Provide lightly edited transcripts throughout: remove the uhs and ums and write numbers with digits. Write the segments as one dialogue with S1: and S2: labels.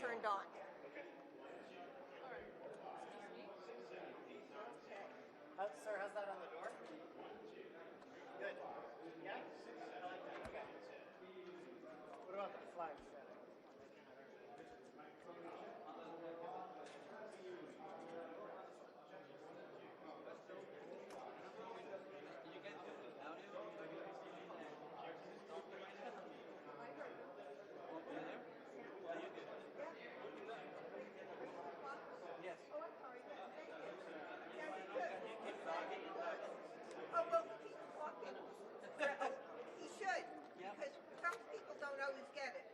S1: turned on.
S2: Sir, how's that on the door? Good. Yeah? I like that. Okay. What about the flag setting? Yes.
S1: Oh, I'm sorry. Oh, well, keep talking. He should, because some people don't always get it.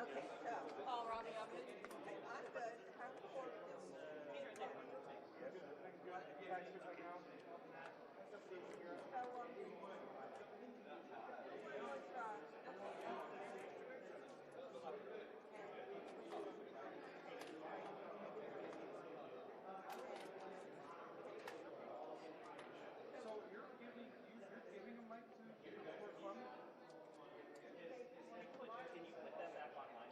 S1: Okay, so.
S3: Paul, Ronnie, I'm good.
S1: I'm good. How's the board doing?
S4: So you're giving a mic to Columbia?
S2: Can you put that back online?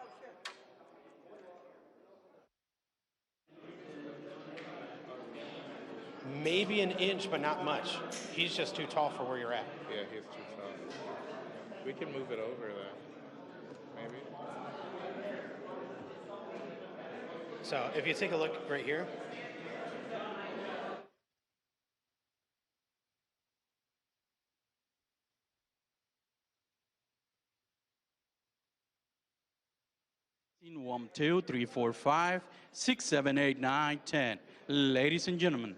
S1: Oh, sure.
S5: Maybe an inch, but not much. He's just too tall for where you're at.
S6: Yeah, he's too tall. We can move it over then. Maybe.
S5: So if you take a look right here,
S7: One, two, three, four, 5, 6, 7, 8, 9, 10. Ladies and gentlemen.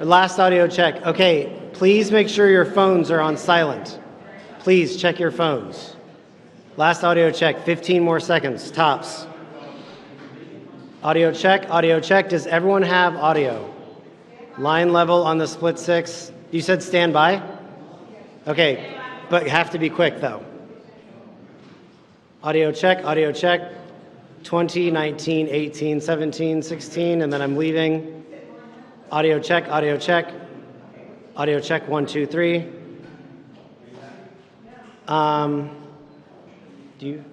S3: Last audio check. Okay, please make sure your phones are on silent. Please check your phones. Last audio check, 15 more seconds, tops. Audio check, audio check. Does everyone have audio? Line level on the split 6. You said stand by? Okay, but have to be quick though. Audio check, 20, 19, 18, 17, 16, and then I'm leaving. Audio check, audio check. Audio check, 1, 2, 3. Do you?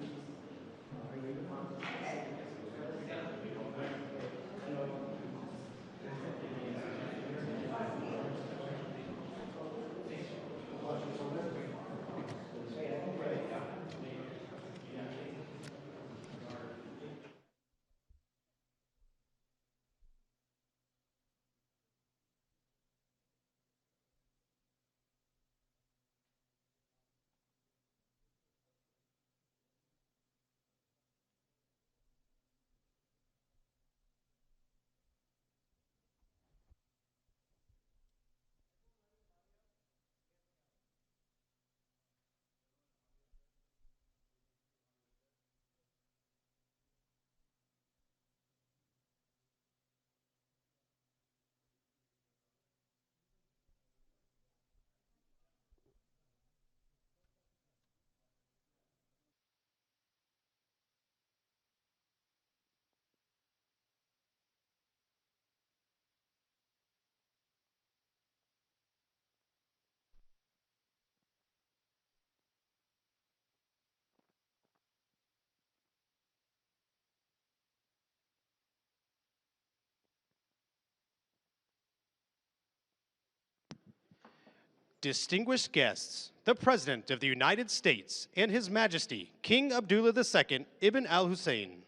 S5: Distinguished guests, the President of the United States and His Majesty, King Abdullah II, Ibn al-Hussein.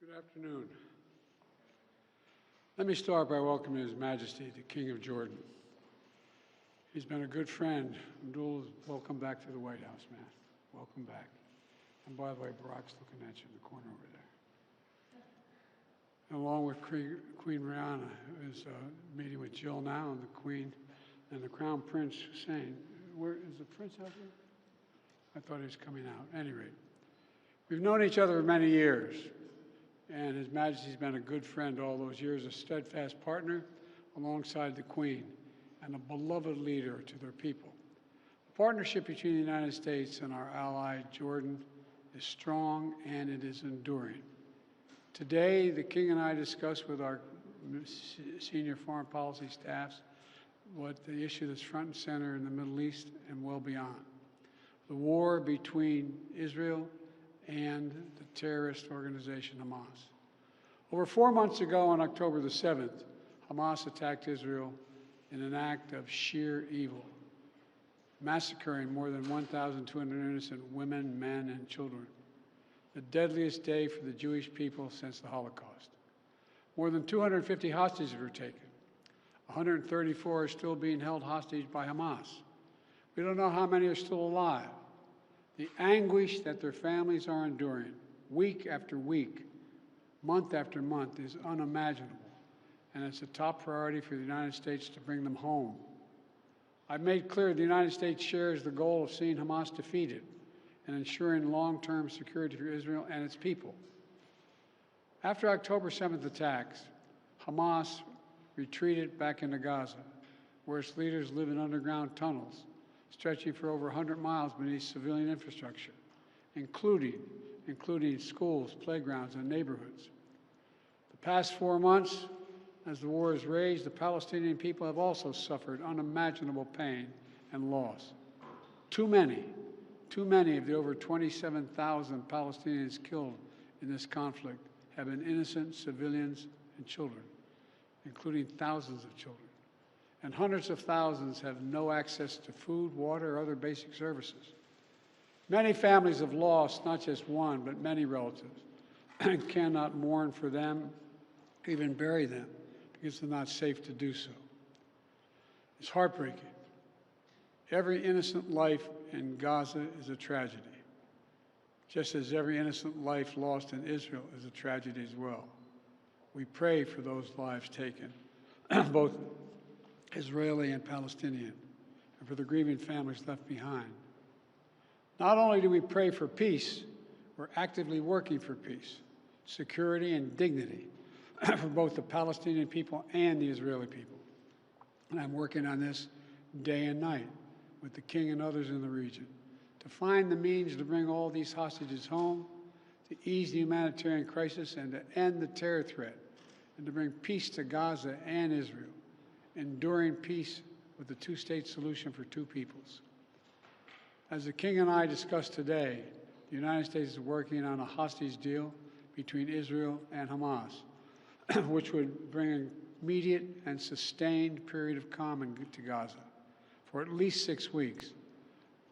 S8: Good afternoon. Let me start by welcoming His Majesty, the King of Jordan. He's been a good friend. Abdullah, welcome back to the White House, man. Welcome back. And by the way, Barack's looking at you in the corner over there. And along with Queen Rihanna, who's meeting with Jill now, and the Queen and the Crown Prince Hussein. Where is the Prince out there? I thought he was coming out. At any rate, we've known each other for many years, and His Majesty's been a good friend all those years, a steadfast partner alongside the Queen, and a beloved leader to their people. The partnership between the United States and our ally, Jordan, is strong and it is enduring. Today, the King and I discussed with our senior foreign policy staffs what the issue that's front and center in the Middle East and well beyond. The war between Israel and the terrorist organization Hamas. Over 4 months ago, on October the 7th, Hamas attacked Israel in an act of sheer evil, massacring more than 1,200 innocent women, men, and children. The deadliest day for the Jewish people since the Holocaust. More than 250 hostages were taken. 134 are still being held hostage by Hamas. We don't know how many are still alive. The anguish that their families are enduring, week after week, month after month, is unimaginable. And it's a top priority for the United States to bring them home. I've made clear the United States shares the goal of seeing Hamas defeated and ensuring long-term security for Israel and its people. After October 7th attacks, Hamas retreated back into Gaza, where its leaders live in underground tunnels, stretching for over 100 miles beneath civilian infrastructure, including schools, playgrounds, and neighborhoods. The past 4 months, as the war has raged, the Palestinian people have also suffered unimaginable pain and loss. Too many of the over 27,000 Palestinians killed in this conflict have been innocent civilians and children, including thousands of children. And hundreds of thousands have no access to food, water, or other basic services. Many families have lost not just one, but many relatives, and cannot mourn for them, even bury them, because they're not safe to do so. It's heartbreaking. Every innocent life in Gaza is a tragedy, just as every innocent life lost in Israel is a tragedy as well. We pray for those lives taken, both Israeli and Palestinian, and for the grieving families left behind. Not only do we pray for peace, we're actively working for peace, security, and dignity for both the Palestinian people and the Israeli people. And I'm working on this day and night with the King and others in the region to find the means to bring all these hostages home, to ease the humanitarian crisis, and to end the terror threat, and to bring peace to Gaza and Israel, enduring peace with the two-state solution for two peoples. As the King and I discussed today, the United States is working on a hostage deal between Israel and Hamas, which would bring an immediate and sustained period of calm to Gaza for at least 6 weeks,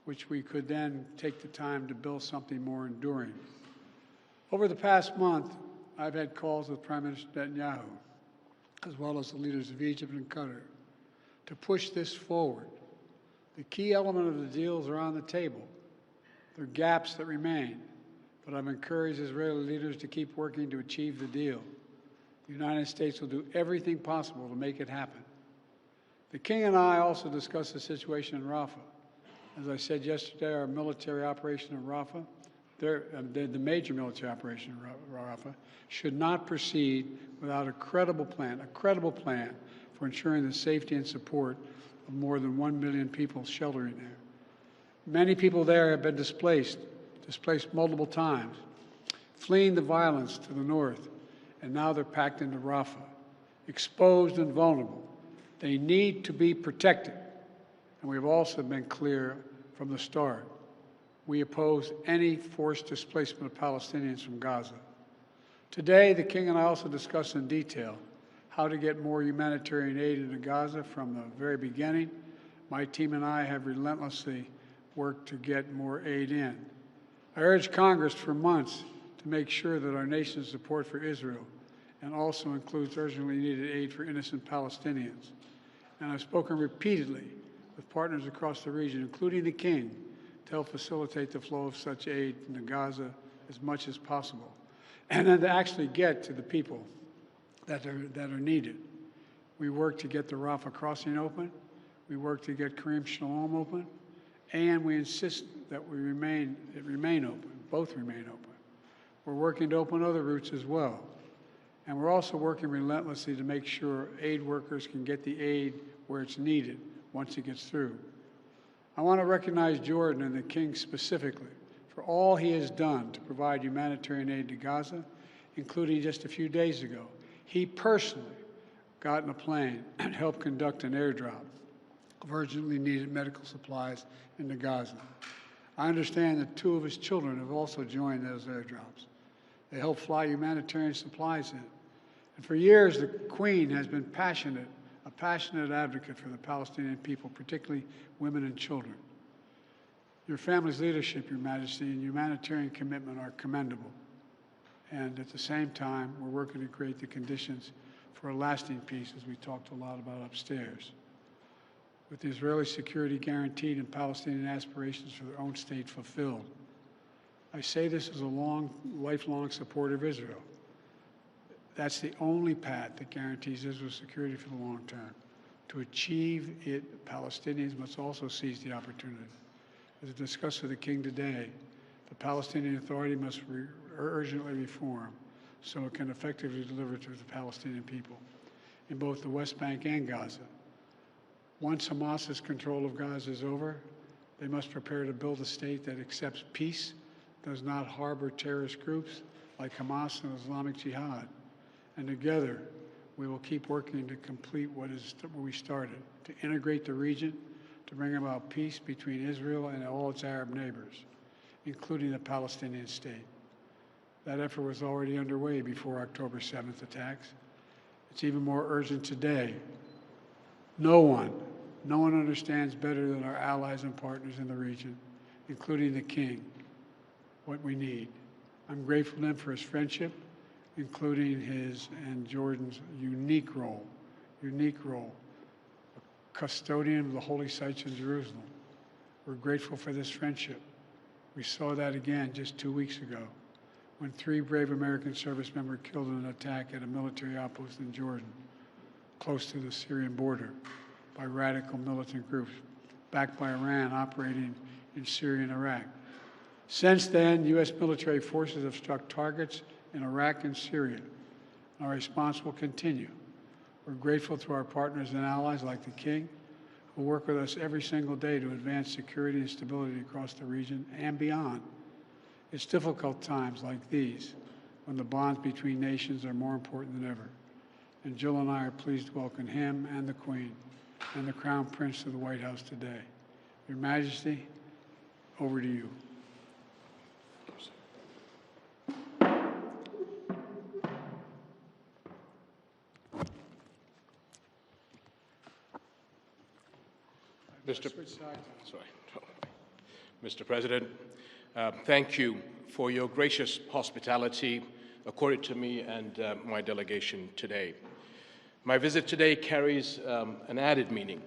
S8: which we could then take the time to build something more enduring. Over the past month, I've had calls with Prime Minister Netanyahu, as well as the leaders of Egypt and Qatar, to push this forward. The key element of the deals are on the table. There are gaps that remain, but I've encouraged Israeli leaders to keep working to achieve the deal. The United States will do everything possible to make it happen. The King and I also discussed the situation in Rafah. As I said yesterday, our military operation in Rafah, the major military operation in Rafah, should not proceed without a credible plan for ensuring the safety and support of more than 1 million people sheltering there. Many people there have been displaced multiple times, fleeing the violence to the north, and now they're packed into Rafah, exposed and vulnerable. They need to be protected, and we've also been clear from the start. We oppose any forced displacement of Palestinians from Gaza. Today, the King and I also discussed in detail how to get more humanitarian aid into Gaza from the very beginning. My team and I have relentlessly worked to get more aid in. I urged Congress for months to make sure that our nation's support for Israel and also includes urgently needed aid for innocent Palestinians. And I've spoken repeatedly with partners across the region, including the King, to help facilitate the flow of such aid into Gaza as much as possible, and then to actually get to the people that are needed. We work to get the Rafah crossing open, we work to get Karim Shalom open, and we insist that both remain open. We're working to open other routes as well. And we're also working relentlessly to make sure aid workers can get the aid where it's needed once it gets through. I want to recognize Jordan and the King specifically for all he has done to provide humanitarian aid to Gaza, including just a few days ago. He personally got in a plane and helped conduct an airdrop of urgently needed medical supplies into Gaza. I understand that 2 of his children have also joined those airdrops. They helped fly humanitarian supplies in. And for years, the Queen has been a passionate advocate for the Palestinian people, particularly women and children. Your family's leadership, Your Majesty, and humanitarian commitment are commendable. And at the same time, we're working to create the conditions for a lasting peace, as we talked a lot about upstairs. With the Israeli security guaranteed and Palestinian aspirations for their own state fulfilled. I say this as a lifelong supporter of Israel. That's the only path that guarantees Israel's security for the long term. To achieve it, Palestinians must also seize the opportunity. As discussed with the King today, the Palestinian Authority must urgently reform so it can effectively deliver to the Palestinian people in both the West Bank and Gaza. Once Hamas's control of Gaza is over, they must prepare to build a state that accepts peace, does not harbor terrorist groups like Hamas and Islamic Jihad. And together, we will keep working to complete what we started, to integrate the region, to bring about peace between Israel and all its Arab neighbors, including the Palestinian state. That effort was already underway before October 7th attacks. It's even more urgent today. No one understands better than our allies and partners in the region, including the King, what we need. I'm grateful to him for his friendship, including his and Jordan's unique role, a custodian of the holy sites in Jerusalem, We're grateful for this friendship. We saw that again just 2 weeks ago when 3 brave American service members killed in an attack at a military outpost in Jordan, close to the Syrian border, by radical militant groups backed by Iran operating in Syria and Iraq. Since then, U.S. military forces have struck targets in Iraq and Syria. Our response will continue. We're grateful to our partners and allies like the King, who work with us every single day to advance security and stability across the region and beyond. It's difficult times like these when the bonds between nations are more important than ever. And Jill and I are pleased to welcome him and the Queen and the Crown Prince to the White House today. Your Majesty, over to you.
S9: Mr. President, thank you for your gracious hospitality accorded to me and my delegation today. My visit today carries an added meaning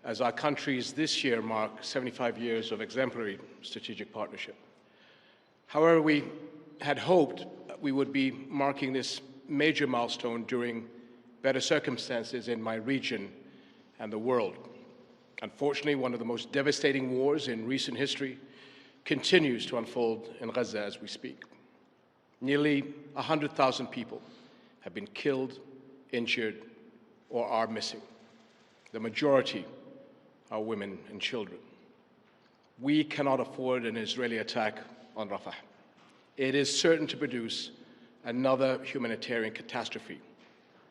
S9: as our countries this year mark 75 years of exemplary strategic partnership. However, we had hoped we would be marking this major milestone during better circumstances in my region and the world. Unfortunately, one of the most devastating wars in recent history continues to unfold in Gaza as we speak. Nearly 100,000 people have been killed, injured, or are missing. The majority are women and children. We cannot afford an Israeli attack on Rafah. It is certain to produce another humanitarian catastrophe.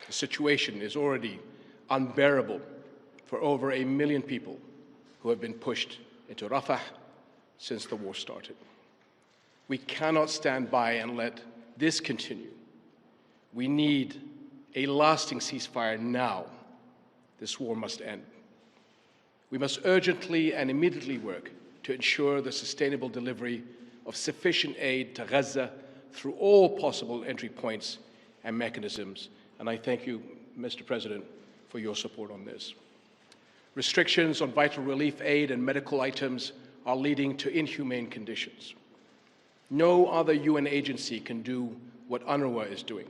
S9: The situation is already unbearable for over 1 million people who have been pushed into Rafah since the war started. We cannot stand by and let this continue. We need a lasting ceasefire now. This war must end. We must urgently and immediately work to ensure the sustainable delivery of sufficient aid to Gaza through all possible entry points and mechanisms. And I thank you, Mr. President, for your support on this. Restrictions on vital relief aid and medical items are leading to inhumane conditions. No other UN agency can do what UNRWA is doing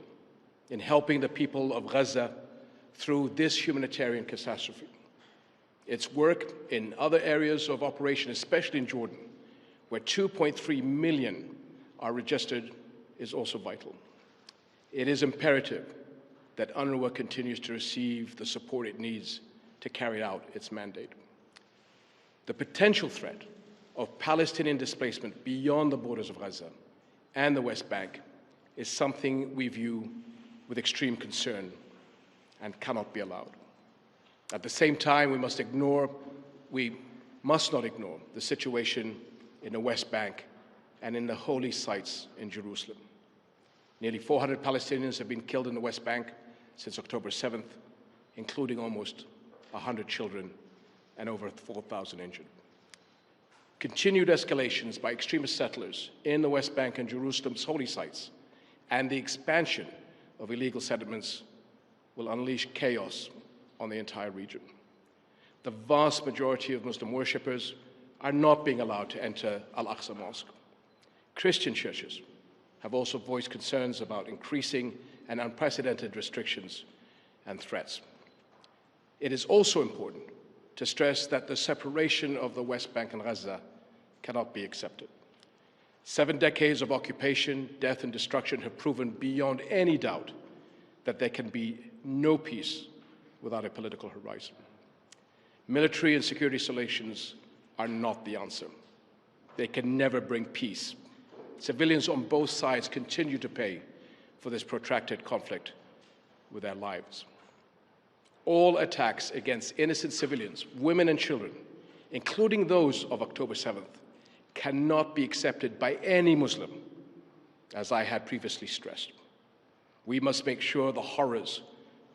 S9: in helping the people of Gaza through this humanitarian catastrophe. Its work in other areas of operation, especially in Jordan, where 2.3 million are registered, is also vital. It is imperative that UNRWA continues to receive the support it needs to carry out its mandate. The potential threat of Palestinian displacement beyond the borders of Gaza and the West Bank is something we view with extreme concern and cannot be allowed. At the same time, we must not ignore the situation in the West Bank and in the holy sites in Jerusalem. Nearly 400 Palestinians have been killed in the West Bank since October 7th, including almost 100 children and over 4,000 injured. Continued escalations by extremist settlers in the West Bank and Jerusalem's holy sites and the expansion of illegal settlements will unleash chaos on the entire region. The vast majority of Muslim worshippers are not being allowed to enter Al-Aqsa Mosque. Christian churches have also voiced concerns about increasing and unprecedented restrictions and threats. It is also important to stress that the separation of the West Bank and Gaza cannot be accepted. 7 decades of occupation, death, and destruction have proven beyond any doubt that there can be no peace without a political horizon. Military and security solutions are not the answer. They can never bring peace. Civilians on both sides continue to pay for this protracted conflict with their lives. All attacks against innocent civilians, women and children, including those of October 7th, cannot be accepted by any Muslim, as I had previously stressed. We must make sure the horrors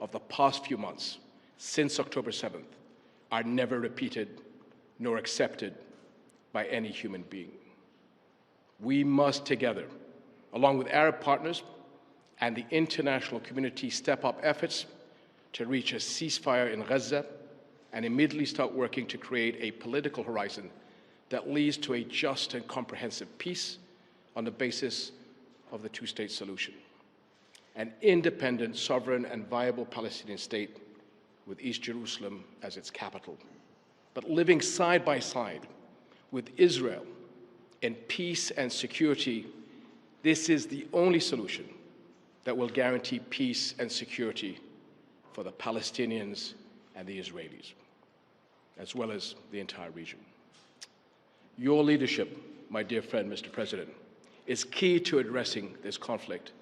S9: of the past few months since October 7th are never repeated nor accepted by any human being. We must together, along with Arab partners and the international community, step up efforts to reach a ceasefire in Gaza and immediately start working to create a political horizon that leads to a just and comprehensive peace on the basis of the two-state solution. An independent, sovereign, and viable Palestinian state with East Jerusalem as its capital, but living side by side with Israel in peace and security. This is the only solution that will guarantee peace and security for the Palestinians and the Israelis, as well as the entire region. Your leadership, my dear friend, Mr. President, is key to addressing this conflict,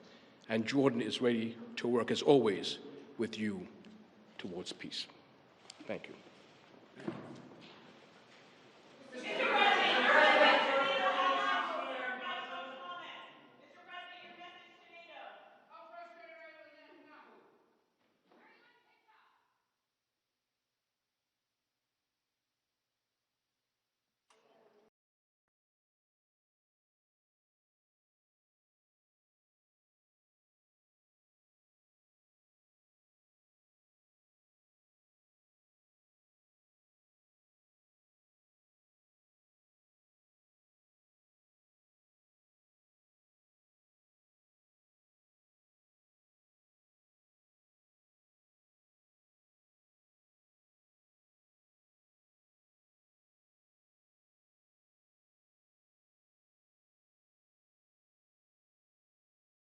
S9: and Jordan is ready to work, as always, with you towards peace. Thank you.